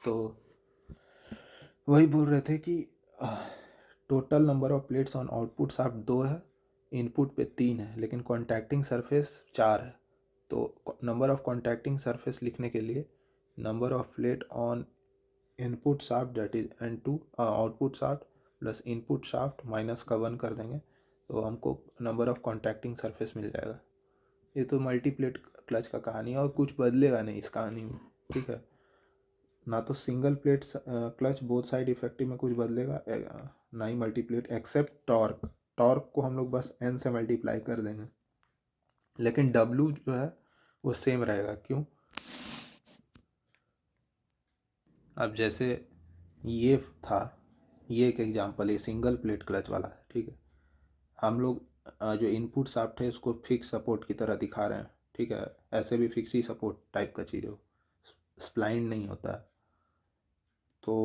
तो वही बोल रहे थे कि total number of plates on output shaft 2 है, इनपुट पे 3 है, लेकिन कॉन्टैक्टिंग सरफेस 4 है। तो नंबर ऑफ कॉन्टैक्टिंग सरफेस लिखने के लिए number of plate on input shaft that is N2 output shaft plus input shaft minus का 1 कर देंगे तो हमको नंबर ऑफ कॉन्टैक्टिंग सरफेस मिल जाएगा। ये तो मल्टीप्लेट क्लच का कहानी है और कुछ बदलेगा नहीं इस कहानी में, ठीक है। ना तो single plate clutch both side effective में कुछ बदलेगा, ना ही मल्टीप्लेट, एक्सेप्ट टॉर्क। टॉर्क को हम लोग बस n से मल्टीप्लाई कर देंगे, लेकिन W जो है वो सेम रहेगा। क्यों? अब जैसे ये था, ये एक एग्जांपल है, सिंगल प्लेट क्लच वाला है, ठीक है। हम लोग जो इनपुट शाफ्ट है उसको फिक्स सपोर्ट की तरह दिखा रहे हैं, ठीक है। ऐसे भी फिक्स ही सपोर्ट टाइप का चीज़ हो, स्प्लाइन नहीं होता है। तो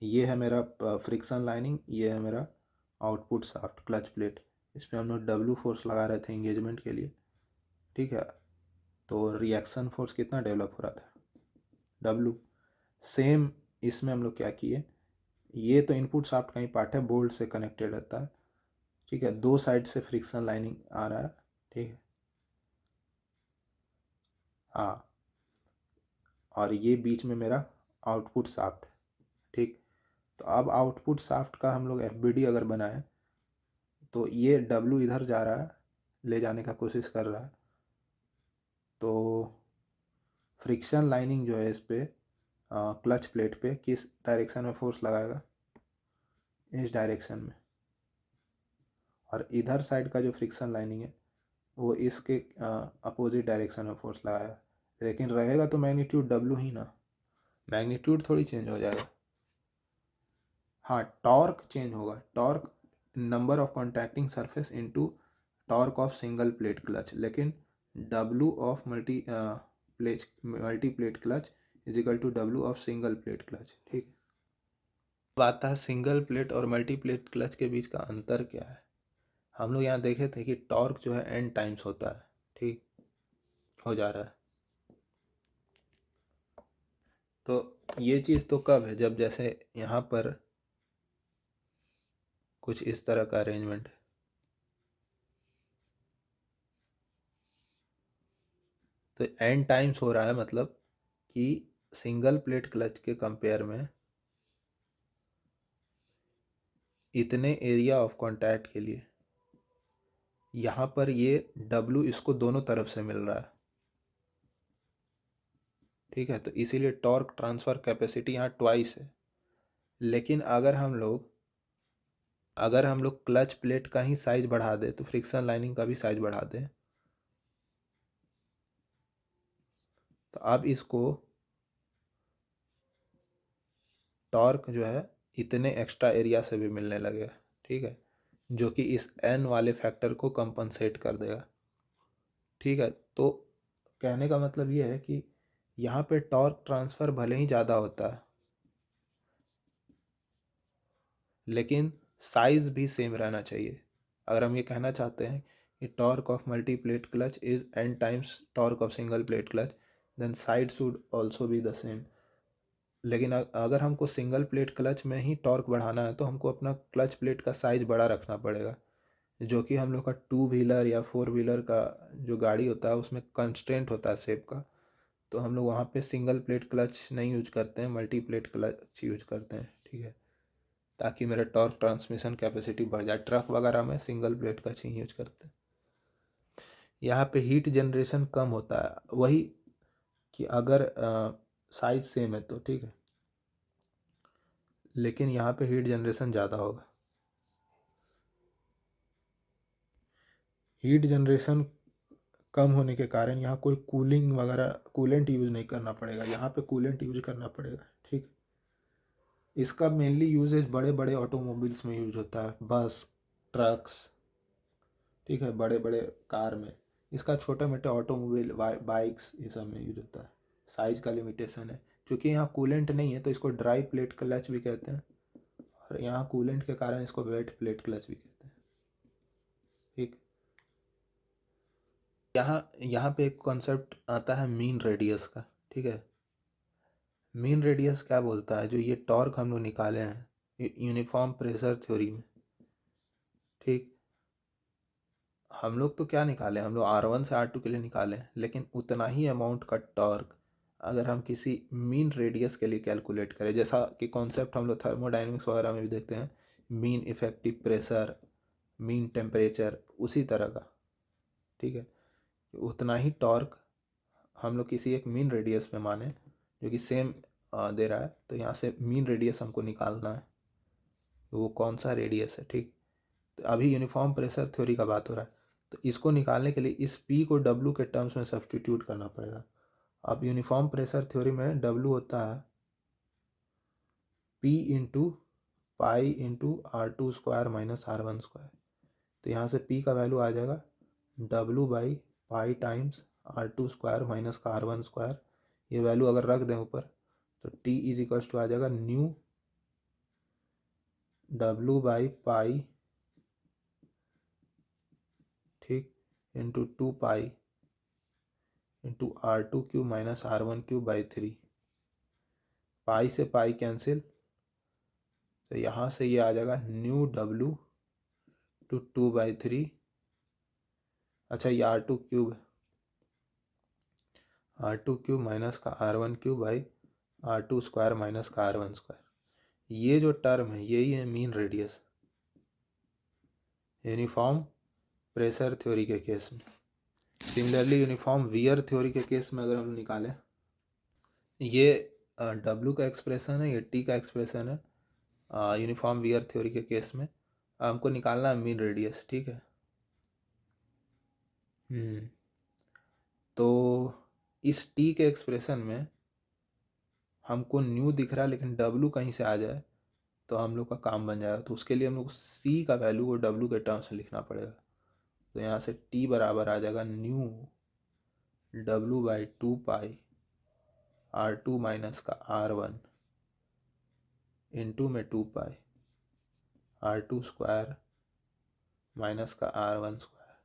ये है मेरा फ्रिक्शन लाइनिंग, ये है मेरा आउटपुट शाफ्ट क्लच प्लेट। इस पर हम लोग W फोर्स लगा रहे थे इंगेजमेंट के लिए, ठीक है। तो रिएक्शन फोर्स कितना डेवलप हो रहा था, W। सेम इसमें हम लोग क्या किए, ये तो इनपुट शाफ्ट का ही पार्ट है, बोल्ट से कनेक्टेड रहता है, ठीक है। दो साइड से फ्रिक्शन लाइनिंग आ रहा है, ठीक है। हाँ, और ये बीच में मेरा आउटपुट शाफ्ट, ठीक। तो अब आउटपुट शाफ्ट का हम लोग FBD अगर बनाए तो ये W इधर जा रहा है, ले जाने का कोशिश कर रहा है, तो फ्रिक्शन लाइनिंग जो है इस पे क्लच प्लेट पे किस डायरेक्शन में फोर्स लगाएगा, इस डायरेक्शन में। और इधर साइड का जो फ्रिक्शन लाइनिंग है वो इसके अपोजिट डायरेक्शन में फोर्स लगाएगा, लेकिन रहेगा तो मैग्नीट्यूड W ही ना, मैग्नीट्यूड थोड़ी चेंज हो जाएगा। हाँ, टॉर्क चेंज होगा, torque number of contacting surface into torque of single plate clutch, लेकिन W of multi plate clutch is equal to W of single plate clutch, ठीक। अब आता है सिंगल प्लेट और मल्टी प्लेट क्लच के बीच का अंतर क्या है। हम लोग यहाँ देखे थे कि टॉर्क जो है n टाइम्स होता है, ठीक, हो जा रहा है। तो ये चीज़ तो कब है, जब जैसे यहाँ पर कुछ इस तरह का अरेंजमेंट है, तो n टाइम्स हो रहा है, मतलब कि सिंगल प्लेट क्लच के कंपेयर में इतने एरिया ऑफ कांटेक्ट के लिए यहाँ पर ये W इसको दोनों तरफ से मिल रहा है, ठीक है। तो इसीलिए टॉर्क ट्रांसफ़र कैपेसिटी यहाँ ट्वाइस है। लेकिन अगर हम लोग क्लच प्लेट का ही साइज बढ़ा दें, तो फ्रिक्शन लाइनिंग का भी साइज बढ़ा दें, तो अब इसको टॉर्क जो है इतने एक्स्ट्रा एरिया से भी मिलने लगेगा, ठीक है, जो कि इस n वाले फैक्टर को कंपनसेट कर देगा, ठीक है। तो कहने का मतलब ये है कि यहाँ पे टॉर्क ट्रांसफ़र भले ही ज़्यादा होता है, लेकिन साइज़ भी सेम रहना चाहिए। अगर हम ये कहना चाहते हैं कि torque of multi plate clutch is n times torque of single plate clutch, then side should also be the same. लेकिन अगर हमको सिंगल प्लेट क्लच में ही टॉर्क बढ़ाना है तो हमको अपना क्लच प्लेट का साइज़ बड़ा रखना पड़ेगा, जो कि हम लोग का 2 व्हीलर या 4 व्हीलर का जो गाड़ी होता है उसमें कंस्ट्रेंट होता है शेप का। तो हम लोग वहाँ पे सिंगल प्लेट क्लच नहीं यूज करते हैं, मल्टी प्लेट क्लच यूज करते हैं, ठीक है, ताकि मेरा टॉर्क ट्रांसमिशन कैपेसिटी बढ़ जाए। ट्रक वगैरह में सिंगल प्लेट क्लच ही यूज करते हैं। यहाँ पे हीट जनरेशन कम होता है, वही कि अगर साइज सेम है तो ठीक है, लेकिन यहाँ पे हीट जनरेशन ज़्यादा होगा। हीट जनरेशन कम होने के कारण यहाँ कोई कूलिंग वगैरह कूलेंट यूज़ नहीं करना पड़ेगा, यहाँ पे कूलेंट यूज करना पड़ेगा, ठीक। इसका मेनली यूजेज बड़े बड़े ऑटोमोबाइल्स में यूज होता है, बस, ट्रक्स, ठीक है, बड़े बड़े कार में। इसका छोटे मोटे ऑटोमोबाइल बाइक्स ये सब में यूज होता है। साइज का लिमिटेशन है, क्योंकि यहाँ कूलेंट नहीं है तो इसको ड्राई प्लेट क्लच भी कहते हैं, और यहाँ कूलेंट के कारण इसको वेट प्लेट क्लच भी कहते हैं, ठीक। यहाँ यहाँ पे एक कॉन्सेप्ट आता है मीन रेडियस का, ठीक है। मीन रेडियस क्या बोलता है, जो ये टॉर्क हम लोग निकाले हैं यूनिफॉर्म प्रेशर थ्योरी में, ठीक, हम लोग तो क्या निकाले, हम लोग R1 से R2 के लिए निकाले, लेकिन उतना ही अमाउंट का टॉर्क अगर हम किसी मीन रेडियस के लिए कैलकुलेट करें, जैसा कि कॉन्सेप्ट हम लोग थर्मोडाइनमिक्स वगैरह में भी देखते हैं, mean effective pressure, mean temperature, उसी तरह का, ठीक है, उतना ही टॉर्क हम लोग किसी एक मीन रेडियस में माने जो कि सेम दे रहा है, तो यहाँ से मीन रेडियस हमको निकालना है, वो कौन सा रेडियस है, ठीक। तो अभी यूनिफॉर्म प्रेशर थ्योरी का बात हो रहा है, तो इसको निकालने के लिए इस P को W के टर्म्स में सब्स्टिट्यूट करना पड़ेगा। अब यूनिफॉर्म प्रेशर थ्योरी में W होता है P into pi into R2 square minus R1 square, तो यहाँ से P का वैल्यू आ जाएगा W by pi times R2 square minus का R1 स्क्वायर, ये वैल्यू अगर रख दें ऊपर तो T इज इक्वल्स टू आ जाएगा न्यू W बाई पाई, ठीक, into 2 pi into R2 cube minus R1 cube by 3, पाई से पाई कैंसिल, तो यहाँ से ये आ जाएगा न्यू W टू 2/3, अच्छा ये R2 क्यूब है, R2 क्यूब माइनस का R1 cube by R2 square minus का R1 स्क्वायर, ये जो टर्म है यही है mean radius uniform pressure theory के केस में। सिमिलरली यूनिफॉर्म वियर थ्योरी के केस में अगर हम निकालें, ये W का एक्सप्रेशन है, ये T का एक्सप्रेशन है यूनिफॉर्म वियर थ्योरी के केस में, हमको निकालना है मीन रेडियस, ठीक है। तो इस T के एक्सप्रेशन में हमको न्यू दिख रहा है, लेकिन W कहीं से आ जाए तो हम लोग का काम बन जाएगा, तो उसके लिए हम लोग C का वैल्यू को W के टर्म्स में लिखना पड़ेगा, तो यहाँ से T बराबर आ जाएगा new W by 2 pi R2 minus का R1 इंटू में 2 पाई R2 स्क्वायर माइनस का R1 स्क्वायर,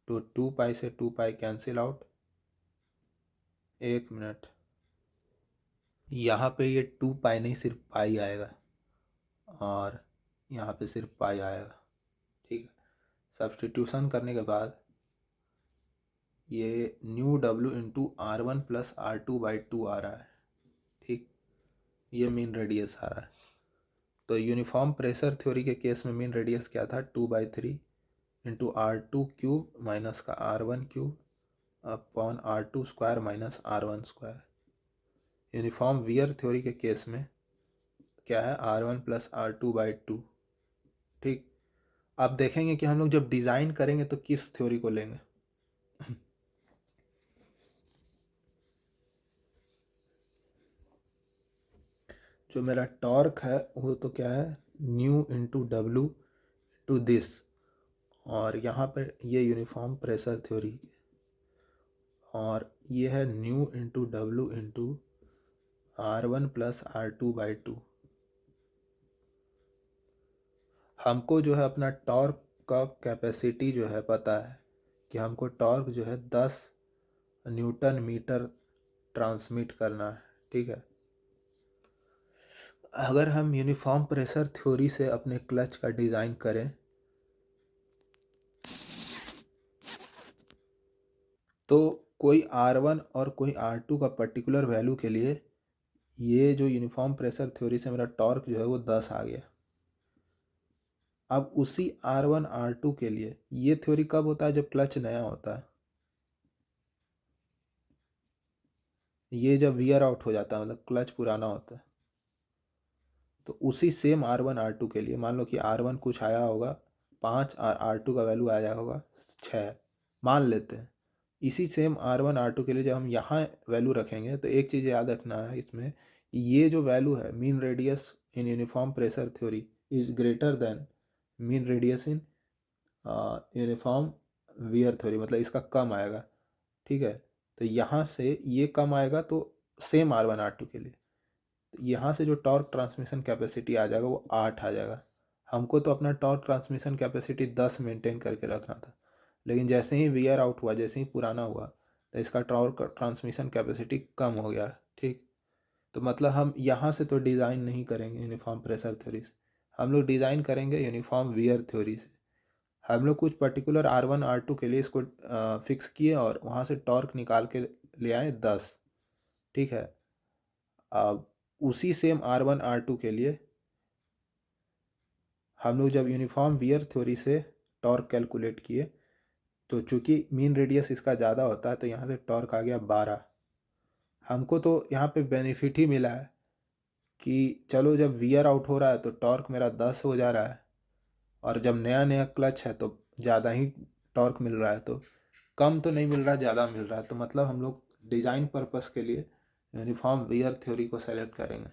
तो 2 पाई से 2 पाई कैंसिल आउट, एक मिनट, यहाँ पे ये 2 पाई नहीं सिर्फ पाई आएगा, और यहाँ पे सिर्फ पाई आएगा, ठीक है। सब्स्टिट्यूशन करने के बाद ये new W into R1 plus R2 by 2 आ रहा है, ठीक, ये मीन रेडियस आ रहा है। तो यूनिफॉर्म प्रेशर थ्योरी के केस में मीन रेडियस क्या था, 2/3 इंटू R2 क्यूब माइनस का R1 cube upon R2 square minus R1 square. Uniform wear theory के केस में क्या है, R1 प्लस R2 बाई 2, ठीक। आप देखेंगे कि हम लोग जब डिज़ाइन करेंगे तो किस थ्योरी को लेंगे, जो मेरा टॉर्क है वो तो क्या है, mu into W to this, और यहाँ पर ये यूनिफॉर्म प्रेशर थ्योरी, और ये है mu into W into R1 plus R2 by 2। हमको जो है अपना टॉर्क का कैपेसिटी जो है पता है कि हमको टॉर्क जो है 10 न्यूटन मीटर ट्रांसमिट करना है, ठीक है। अगर हम यूनिफॉर्म प्रेशर थ्योरी से अपने क्लच का डिज़ाइन करें तो कोई R1 और कोई R2 का पर्टिकुलर वैल्यू के लिए ये जो यूनिफॉर्म प्रेशर थ्योरी से मेरा टॉर्क जो है वो 10 आ गया। अब उसी R1 R2 के लिए ये थ्योरी कब होता है, जब क्लच नया होता है, ये जब वियर आउट हो जाता है, मतलब क्लच पुराना होता है, तो उसी सेम R1 R2 के लिए मान लो कि R1 कुछ आया होगा 5 और R2 का वैल्यू आया होगा 6, मान लेते हैं। इसी सेम R1 R2 के लिए जब हम यहाँ वैल्यू रखेंगे तो एक चीज़ याद रखना है इसमें, ये जो वैल्यू है mean radius in uniform pressure theory is greater than mean radius in uniform wear theory, मतलब इसका कम आएगा, ठीक है। तो यहाँ से ये कम आएगा तो सेम R1 R2 के लिए, तो यहाँ से जो टॉर्क ट्रांसमिशन कैपेसिटी आ जाएगा वो 8 आ जाएगा। हमको तो अपना टॉर्क ट्रांसमिशन कैपेसिटी 10 मेंटेन करके रखना था, लेकिन जैसे ही वियर आउट हुआ, जैसे ही पुराना हुआ, तो इसका टॉर्क ट्रांसमिशन कैपेसिटी कम हो गया, ठीक। तो मतलब हम यहाँ से तो डिज़ाइन नहीं करेंगे यूनिफॉर्म प्रेशर थ्योरी से, हम लोग डिज़ाइन करेंगे यूनिफॉर्म वियर थ्योरी से। हम लोग कुछ पर्टिकुलर R1 R2 के लिए इसको फिक्स किए और वहाँ से टॉर्क निकाल के ले आए 10। ठीक है। अब उसी सेम R1 R2 के लिए हम लोग जब यूनिफॉर्म वियर थ्योरी से टॉर्क कैलकुलेट किए तो चूंकि मीन रेडियस इसका ज़्यादा होता है तो यहाँ से टॉर्क आ गया 12। हमको तो यहाँ पे बेनिफिट ही मिला है कि चलो जब वियर आउट हो रहा है तो टॉर्क मेरा 10 हो जा रहा है, और जब नया नया क्लच है तो ज़्यादा ही टॉर्क मिल रहा है, तो कम तो नहीं मिल रहा, ज़्यादा मिल रहा है। तो मतलब हम लोग डिज़ाइन पर्पस के लिए यूनिफॉर्म वियर थ्योरी को सेलेक्ट करेंगे।